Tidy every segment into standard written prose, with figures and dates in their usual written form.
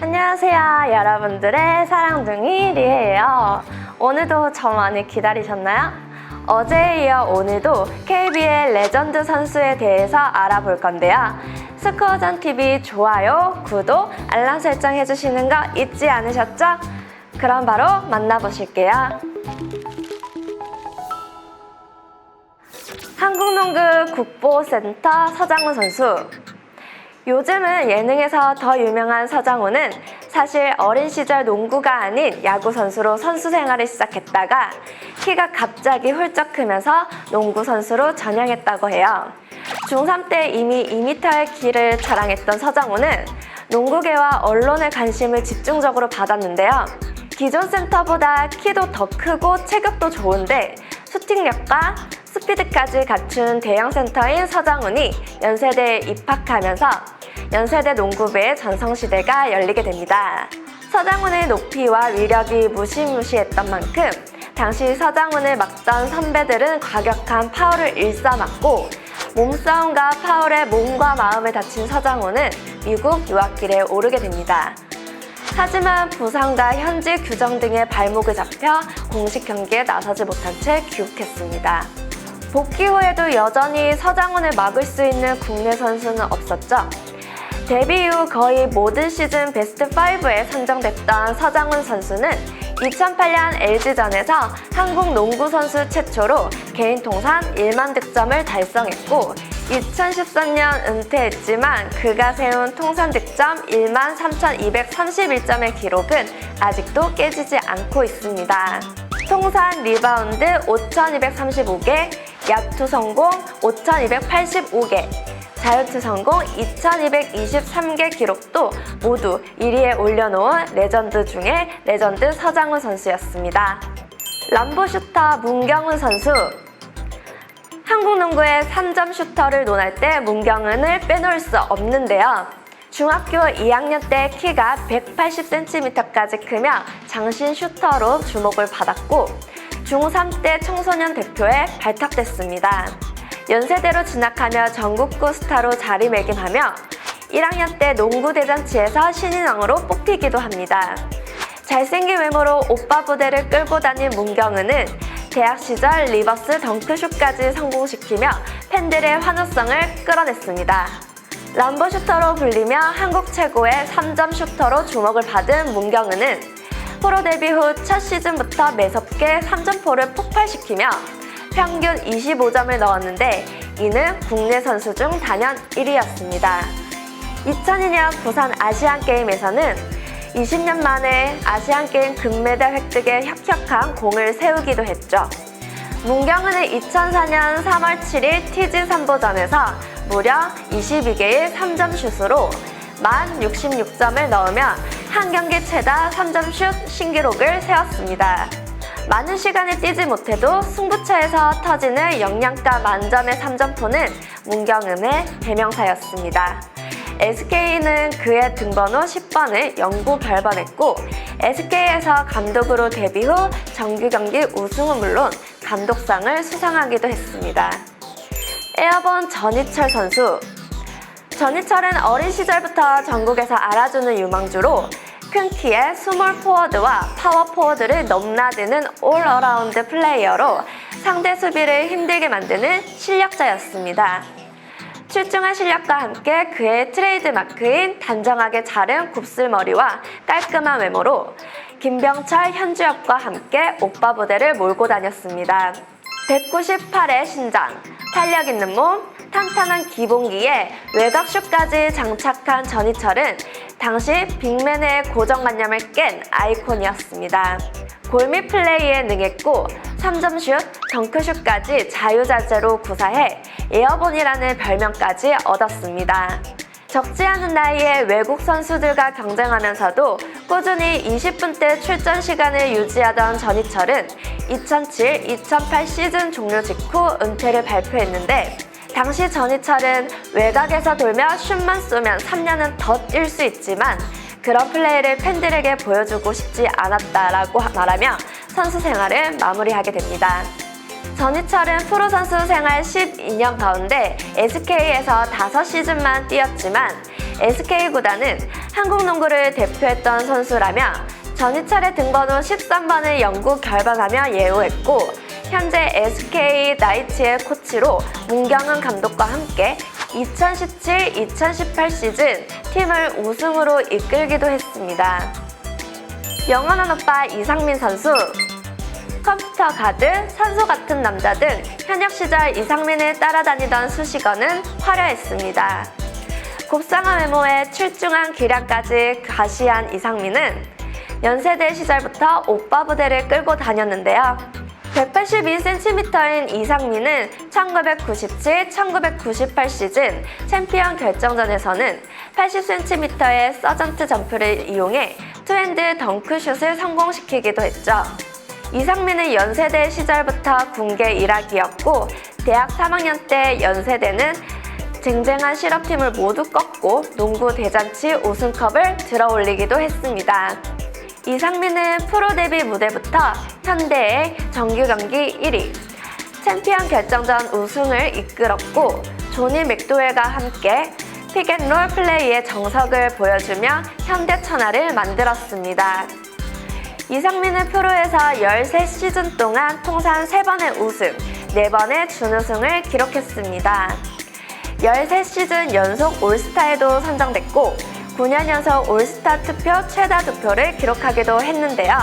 안녕하세요, 여러분들의 사랑둥이 리에예요. 오늘도 저 많이 기다리셨나요? 어제에 이어 오늘도 KBL 레전드 선수에 대해서 알아볼 건데요. 스코어전TV 좋아요, 구독, 알람 설정 해주시는 거 잊지 않으셨죠? 그럼 바로 만나보실게요. 한국농구 국보센터 서장훈 선수. 요즘은 예능에서 더 유명한 서장훈은 사실 어린 시절 농구가 아닌 야구 선수로 선수 생활을 시작했다가 키가 갑자기 훌쩍 크면서 농구 선수로 전향했다고 해요. 중3 때 이미 2m의 키를 자랑했던 서장훈은 농구계와 언론의 관심을 집중적으로 받았는데요. 기존 센터보다 키도 더 크고 체격도 좋은데 슈팅력과 스피드까지 갖춘 대형 센터인 서장훈이 연세대에 입학하면서 연세대 농구부의 전성시대가 열리게 됩니다. 서장훈의 높이와 위력이 무시무시했던 만큼 당시 서장훈을 막던 선배들은 과격한 파울을 일삼았고 몸싸움과 파울에 몸과 마음을 다친 서장훈은 미국 유학길에 오르게 됩니다. 하지만 부상과 현지 규정 등의 발목을 잡혀 공식 경기에 나서지 못한 채 귀국했습니다. 복귀 후에도 여전히 서장훈을 막을 수 있는 국내 선수는 없었죠. 데뷔 이후 거의 모든 시즌 베스트 5에 선정됐던 서장훈 선수는 2008년 LG전에서 한국 농구 선수 최초로 개인 통산 1만 득점을 달성했고 2013년 은퇴했지만 그가 세운 통산 득점 1만 3,231점의 기록은 아직도 깨지지 않고 있습니다. 통산 리바운드 5,235개, 야투 성공 5,285개, 자유투 성공 2,223개 기록도 모두 1위에 올려놓은 레전드 중에 레전드 서장훈 선수였습니다. 람보 슈터 문경은 선수. 한국 농구의 3점 슈터를 논할 때 문경은을 빼놓을 수 없는데요. 중학교 2학년 때 키가 180cm까지 크며 장신 슈터로 주목을 받았고 중3 때 청소년 대표에 발탁됐습니다. 연세대로 진학하며 전국구 스타로 자리매김하며 1학년 때 농구대잔치에서 신인왕으로 뽑히기도 합니다. 잘생긴 외모로 오빠 부대를 끌고 다닌 문경은은 대학 시절 리버스 덩크슛까지 성공시키며 팬들의 환호성을 끌어냈습니다. 람보 슈터로 불리며 한국 최고의 3점 슈터로 주목을 받은 문경은은 프로 데뷔 후 첫 시즌부터 매섭게 3점포를 폭발시키며 평균 25점을 넣었는데 이는 국내 선수 중 단연 1위였습니다. 2002년 부산 아시안게임에서는 20년 만에 아시안게임 금메달 획득에 혁혁한 공을 세우기도 했죠. 문경은은 2004년 3월 7일 TG 선보전에서 무려 22개의 3점 슛으로 만 66점을 넣으며 한 경기 최다 3점 슛 신기록을 세웠습니다. 많은 시간을 뛰지 못해도 승부처에서 터지는 영양가 만점의 3점포는 문경은의 대명사였습니다. SK는 그의 등번호 10번을 영구 별번했고 SK에서 감독으로 데뷔 후 정규 경기 우승은 물론 감독상을 수상하기도 했습니다. 에어본 전희철 선수. 전희철은 어린 시절부터 전국에서 알아주는 유망주로 큰 키에 스몰 포워드와 파워 포워드를 넘나드는 올어라운드 플레이어로 상대 수비를 힘들게 만드는 실력자였습니다. 출중한 실력과 함께 그의 트레이드 마크인 단정하게 자른 곱슬머리와 깔끔한 외모로 김병철, 현주엽과 함께 오빠 부대를 몰고 다녔습니다. 198의 신장, 탄력 있는 몸, 탄탄한 기본기에 외곽슛까지 장착한 전희철은 당시 빅맨의 고정관념을 깬 아이콘이었습니다. 골밑 플레이에 능했고 3점슛, 덩크슛까지 자유자재로 구사해 에어본이라는 별명까지 얻었습니다. 적지 않은 나이에 외국 선수들과 경쟁하면서도 꾸준히 20분대 출전 시간을 유지하던 전희철은 2007-2008 시즌 종료 직후 은퇴를 발표했는데 당시 전희철은 외곽에서 돌며 슛만 쏘면 3년은 더 뛸 수 있지만 그런 플레이를 팬들에게 보여주고 싶지 않았다라고 말하며 선수 생활을 마무리하게 됩니다. 전희철은 프로 선수 생활 12년 가운데 SK에서 5시즌만 뛰었지만 SK 구단은 한국 농구를 대표했던 선수라며 전희철의 등번호 13번을 영구 결방하며 예우했고 현재 SK 나이츠의 코치로 문경은 감독과 함께 2017-2018 시즌 팀을 우승으로 이끌기도 했습니다. 영원한 오빠 이상민 선수, 컴퓨터 가드, 산소 같은 남자 등 현역 시절 이상민을 따라다니던 수식어는 화려했습니다. 곱상한 외모에 출중한 기량까지 가시한 이상민은 연세대 시절부터 오빠 부대를 끌고 다녔는데요. 182cm인 이상민은 1997-1998 시즌 챔피언 결정전에서는 80cm의 서전트 점프를 이용해 투핸드 덩크슛을 성공시키기도 했죠. 이상민은 연세대 시절부터 군계 일학이었고 대학 3학년 때 연세대는 쟁쟁한 실업팀을 모두 꺾고 농구 대잔치 우승컵을 들어올리기도 했습니다. 이상민은 프로 데뷔 무대부터 현대의 정규 경기 1위, 챔피언 결정전 우승을 이끌었고 조니 맥도웰과 함께 픽앤롤 플레이의 정석을 보여주며 현대 천하를 만들었습니다. 이상민은 프로에서 13시즌 동안 통산 3번의 우승, 4번의 준우승을 기록했습니다. 13시즌 연속 올스타에도 선정됐고 9년 연속 올스타 투표 최다 득표를 기록하기도 했는데요.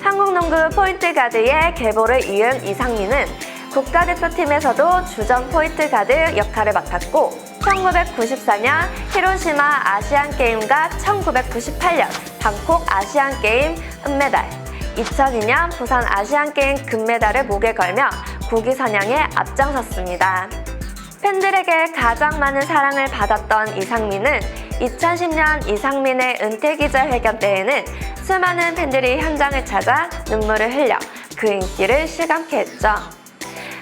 한국 농구 포인트 가드의 계보를 이은 이상민은 국가대표팀에서도 주전 포인트 가드 역할을 맡았고 1994년 히로시마 아시안게임과 1998년 방콕 아시안게임 은메달, 2002년 부산 아시안게임 금메달을 목에 걸며 국위 선양에 앞장섰습니다. 팬들에게 가장 많은 사랑을 받았던 이상민은 2010년 이상민의 은퇴 기자회견 때에는 수많은 팬들이 현장을 찾아 눈물을 흘려 그 인기를 실감케 했죠.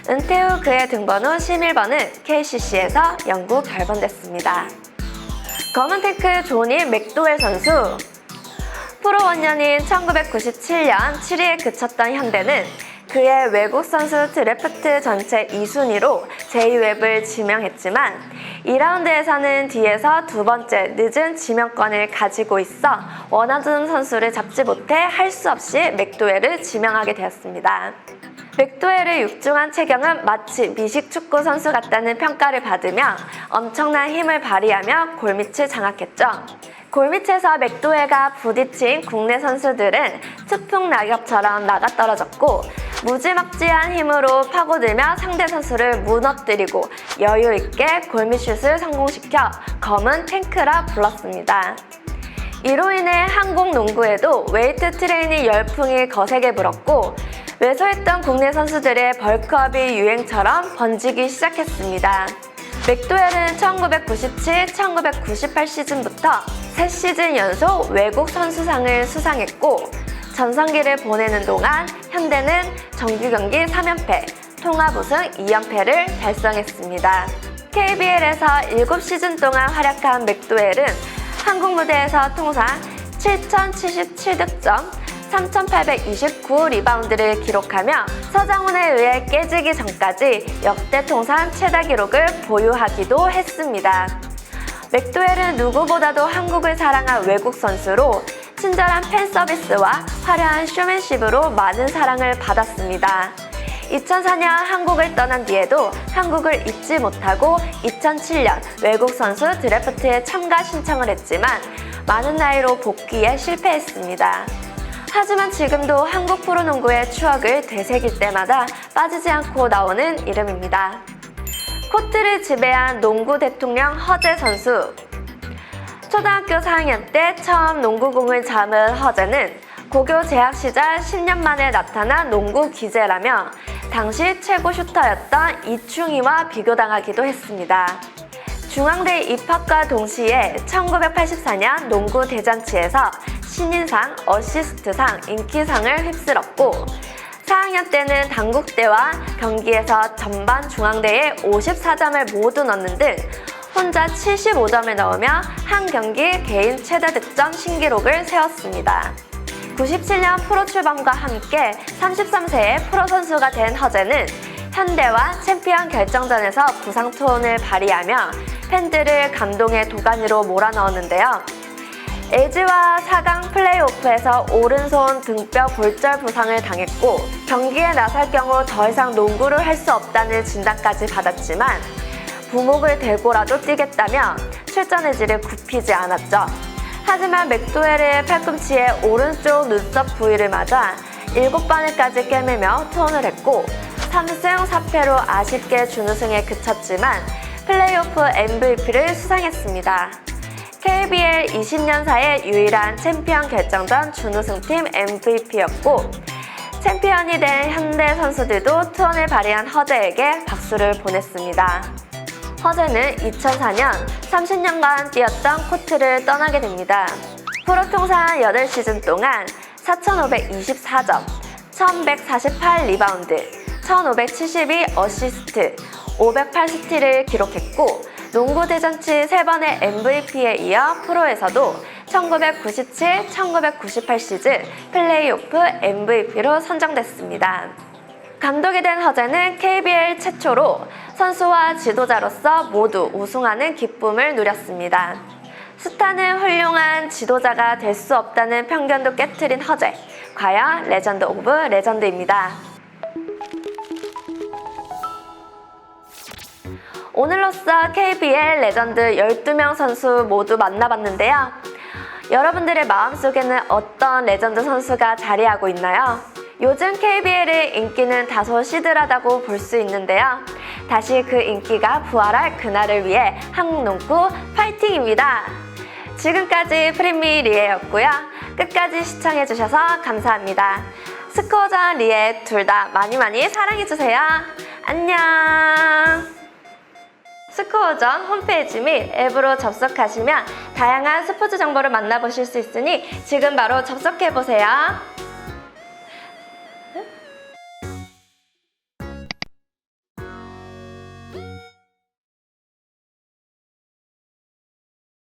은퇴 후 그의 등번호 11번은 KCC에서 영구 결번됐습니다. 검은테크 조니 맥도웰 선수, 프로 원년인 1997년 7위에 그쳤던 현대는 그의 외국 선수 드래프트 전체 2순위로 제이웹을 지명했지만 2라운드에서는 뒤에서 두 번째 늦은 지명권을 가지고 있어 원하던 선수를 잡지 못해 할 수 없이 맥도웰을 지명하게 되었습니다. 맥도웰의 육중한 체격은 마치 미식축구 선수 같다는 평가를 받으며 엄청난 힘을 발휘하며 골밑을 장악했죠. 골밑에서 맥도웰과 부딪힌 국내 선수들은 추풍 낙엽처럼 나가떨어졌고 무지막지한 힘으로 파고들며 상대 선수를 무너뜨리고 여유있게 골밑슛을 성공시켜 검은 탱크라 불렀습니다. 이로 인해 한국 농구에도 웨이트 트레이닝 열풍이 거세게 불었고 왜소했던 국내 선수들의 벌크업이 유행처럼 번지기 시작했습니다. 맥도웰은 1997-1998 시즌부터 3시즌 연속 외국 선수상을 수상했고 전성기를 보내는 동안 현대는 정규 경기 3연패, 통합 우승 2연패를 달성했습니다. KBL에서 7시즌 동안 활약한 맥도웰은 한국 무대에서 통산 7,077득점, 3,829 리바운드를 기록하며 서장훈에 의해 깨지기 전까지 역대 통산 최다 기록을 보유하기도 했습니다. 맥도웰은 누구보다도 한국을 사랑한 외국 선수로 친절한 팬 서비스와 화려한 쇼맨십으로 많은 사랑을 받았습니다. 2004년 한국을 떠난 뒤에도 한국을 잊지 못하고 2007년 외국 선수 드래프트에 참가 신청을 했지만 많은 나이로 복귀에 실패했습니다. 하지만 지금도 한국 프로농구의 추억을 되새길 때마다 빠지지 않고 나오는 이름입니다. 코트를 지배한 농구 대통령 허재 선수. 초등학교 4학년 때 처음 농구공을 잡은 허재는 고교 재학 시절 10년 만에 나타난 농구 기재라며 당시 최고 슈터였던 이충희와 비교당하기도 했습니다. 중앙대 입학과 동시에 1984년 농구 대잔치에서 신인상, 어시스트상, 인기상을 휩쓸었고 4학년 때는 당국대와 경기에서 전반 중앙대에 54점을 모두 넣는 등 혼자 75점을 넣으며 한 경기 개인 최다 득점 신기록을 세웠습니다. 97년 프로 출범과 함께 33세의 프로 선수가 된 허재는 현대와 챔피언 결정전에서 부상 투혼을 발휘하며 팬들을 감동의 도가니로 몰아넣었는데요. LG와 4강 플레이오프에서 오른손 등뼈 골절 부상을 당했고 경기에 나설 경우 더 이상 농구를 할 수 없다는 진단까지 받았지만 부목을 대고라도 뛰겠다며 출전 의지를 굽히지 않았죠. 하지만 맥도웰의 팔꿈치에 오른쪽 눈썹 부위를 맞아 7바늘까지 꿰매며 투혼을 했고 3승 4패로 아쉽게 준우승에 그쳤지만 플레이오프 MVP를 수상했습니다. KBL 20년사의 유일한 챔피언 결정전 준우승팀 MVP였고 챔피언이 된 현대 선수들도 투혼을 발휘한 허재에게 박수를 보냈습니다. 허재는 2004년 30년간 뛰었던 코트를 떠나게 됩니다. 프로 통산 8시즌 동안 4,524점, 1,148 리바운드, 1,572 어시스트, 508스틸을 기록했고 농구 대잔치 3번의 MVP에 이어 프로에서도 1997, 1998 시즌 플레이오프 MVP로 선정됐습니다. 감독이 된 허재는 KBL 최초로 선수와 지도자로서 모두 우승하는 기쁨을 누렸습니다. 스타는 훌륭한 지도자가 될 수 없다는 편견도 깨트린 허재. 과연 레전드 오브 레전드입니다. 오늘로써 KBL 레전드 12명 선수 모두 만나봤는데요. 여러분들의 마음속에는 어떤 레전드 선수가 자리하고 있나요? 요즘 KBL의 인기는 다소 시들하다고 볼 수 있는데요. 다시 그 인기가 부활할 그날을 위해 한국농구 파이팅입니다. 지금까지 프리미 리에였고요. 끝까지 시청해주셔서 감사합니다. 스코어전 리에 둘 다 많이 사랑해주세요. 안녕! 스코어전 홈페이지 및 앱으로 접속하시면 다양한 스포츠 정보를 만나보실 수 있으니 지금 바로 접속해보세요.